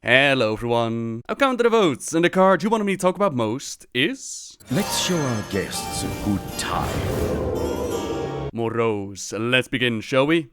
Hello everyone. I've counted the votes, and the card you wanted me to talk about most is... Let's show our guests a good time. Moroes. Let's begin, shall we?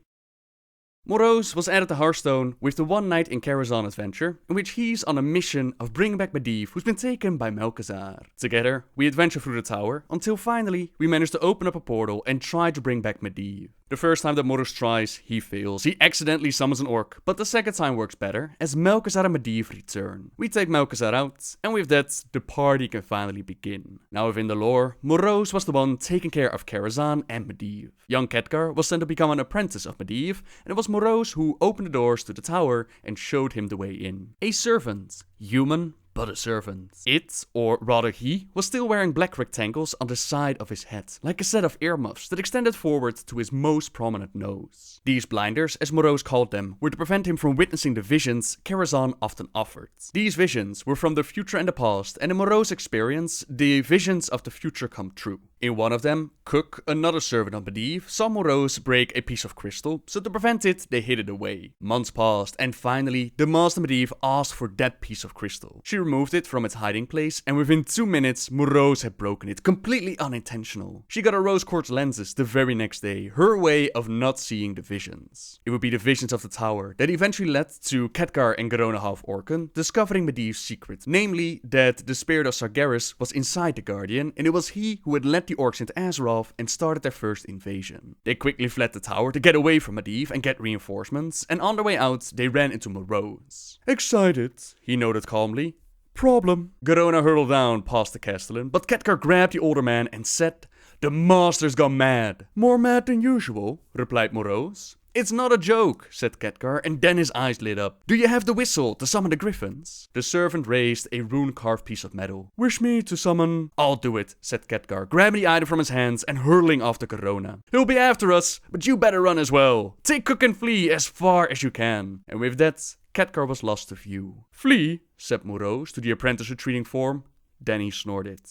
Moroes was added to Hearthstone with the One Night in Karazhan adventure, in which he's on a mission of bringing back Medivh, who's been taken by Malchezaar. Together, we adventure through the tower, until finally, we manage to open up a portal and try to bring back Medivh. The first time that Moroes tries, he fails. He accidentally summons an orc, but the second time works better, as Malchezaar and Medivh return. We take Malchezaar out, and with that, the party can finally begin. Now within the lore, Moroes was the one taking care of Karazhan and Medivh. Young Khadgar was sent to become an apprentice of Medivh, and it was Moroes who opened the doors to the tower and showed him the way in. A servant. Human, but a servant. It, or rather he, was still wearing black rectangles on the side of his head, like a set of earmuffs that extended forward to his most prominent nose. These blinders, as Moroes called them, were to prevent him from witnessing the visions Karazhan often offered. These visions were from the future and the past, and in Moroes' experience, the visions of the future come true. In one of them, Cook, another servant of Medivh, saw Moroes break a piece of crystal, so to prevent it, they hid it away. Months passed, and finally, the Master Medivh asked for that piece of crystal. She removed it from its hiding place, and within 2 minutes, Moroes had broken it, completely unintentional. She got her rose quartz lenses the very next day, her way of not seeing the visions. It would be the visions of the tower that eventually led to Khadgar and Garona Half-Orcan discovering Medivh's secret, namely that the spirit of Sargeras was inside the Guardian, and it was he who had led the orcs into Azeroth and started their first invasion. They quickly fled the tower to get away from Medivh and get reinforcements, and on their way out, they ran into Moroes. Excited, he noted calmly. Problem. Garona hurtled down past the castellan, but Khadgar grabbed the older man and said, "The master's gone mad." "More mad than usual," replied Moroes. "It's not a joke," said Khadgar, and then his eyes lit up. "Do you have the whistle to summon the griffins?" The servant raised a rune-carved piece of metal. "Wish me to summon—" "I'll do it," said Khadgar, grabbing the item from his hands and hurling after Garona. "He'll be after us, but you better run as well. Take Cook and flee as far as you can." And with that, Khadgar was lost to view. "Flee?" said Moroes to the apprentice retreating form. Then he snorted.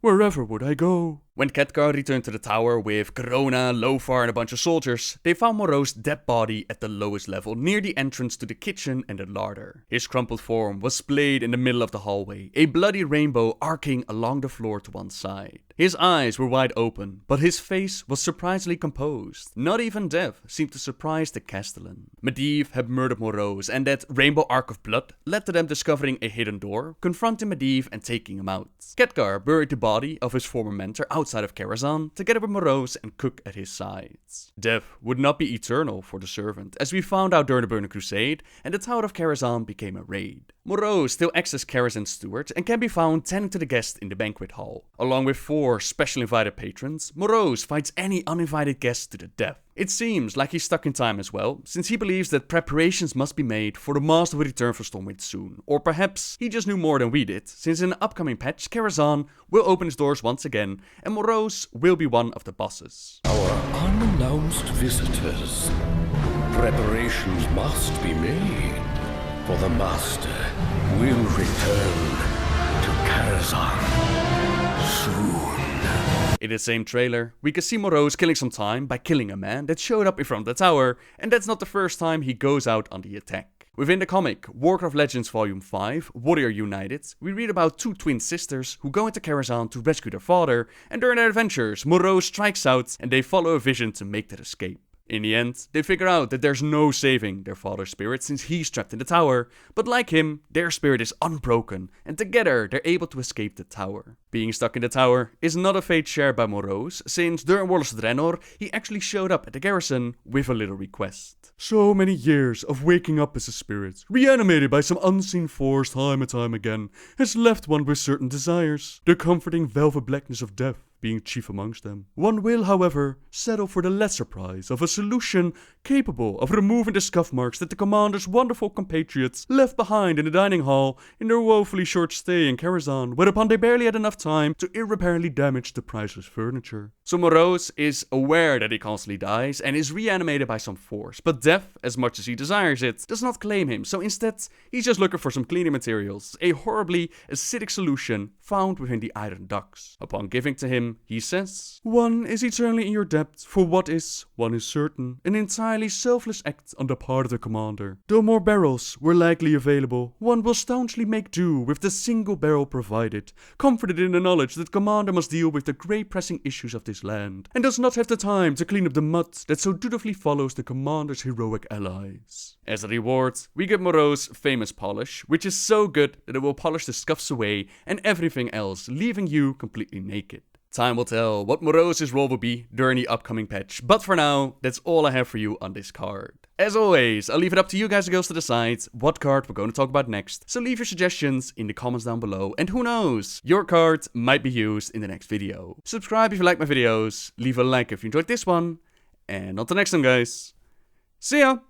"Wherever would I go?" When Khadgar returned to the tower with Garona, Lofar and a bunch of soldiers, they found Moroes' dead body at the lowest level, near the entrance to the kitchen and the larder. His crumpled form was splayed in the middle of the hallway, a bloody rainbow arcing along the floor to one side. His eyes were wide open, but his face was surprisingly composed. Not even death seemed to surprise the castellan. Medivh had murdered Moroes, and that rainbow arc of blood led to them discovering a hidden door, confronting Medivh and taking him out. Khadgar buried the body of his former mentor outside of Karazhan, together with Moroes and Cook at his sides. Death would not be eternal for the servant, as we found out during the Burning Crusade, and the Tower of Karazhan became a raid. Moroes still acts as Karazhan's steward and can be found tending to the guests in the banquet hall. Along with 4 special invited patrons, Moroes fights any uninvited guests to the death. It seems like he's stuck in time as well, since he believes that preparations must be made for the Master will return for Stormwind soon. Or perhaps he just knew more than we did, since in the upcoming patch, Karazhan will open his doors once again, and Moroes will be one of the bosses. Our unannounced visitors. Preparations must be made, for the Master will return to Karazhan soon. In the same trailer, we can see Moroes killing some time by killing a man that showed up in front of the tower, and that's not the first time he goes out on the attack. Within the comic Warcraft Legends Volume 5, Warrior United, we read about 2 twin sisters who go into Karazhan to rescue their father, and during their adventures, Moroes strikes out and they follow a vision to make that escape. In the end, they figure out that there's no saving their father's spirit since he's trapped in the tower, but like him, their spirit is unbroken, and together they're able to escape the tower. Being stuck in the tower is not a fate shared by Moroes, since during Warlords of Draenor, he actually showed up at the garrison with a little request. "So many years of waking up as a spirit, reanimated by some unseen force time and time again, has left one with certain desires, the comforting velvet blackness of death being chief amongst them. One will, however, settle for the lesser prize of a solution capable of removing the scuff marks that the commander's wonderful compatriots left behind in the dining hall in their woefully short stay in Karazhan, whereupon they barely had enough time to irreparably damage the priceless furniture. So Moroes is aware that he constantly dies and is reanimated by some force, but death, as much as he desires it, does not claim him, so instead he's just looking for some cleaning materials, a horribly acidic solution found within the iron ducts. Upon giving to him, he says, "One is eternally in your debt for what is, one is certain, an entirely selfless act on the part of the commander. Though more barrels were likely available, one will staunchly make do with the single barrel provided, comforted in the knowledge that commander must deal with the great pressing issues of this land, and does not have the time to clean up the mud that so dutifully follows the commander's heroic allies." As a reward, we get Moroes' famous polish, which is so good that it will polish the scuffs away and everything else, leaving you completely naked. Time will tell what Moroes' role will be during the upcoming patch, but for now, that's all I have for you on this card. As always, I'll leave it up to you guys and girls to decide what card we're going to talk about next, so leave your suggestions in the comments down below, and who knows, your card might be used in the next video. Subscribe if you like my videos, leave a like if you enjoyed this one, and until next time guys, see ya!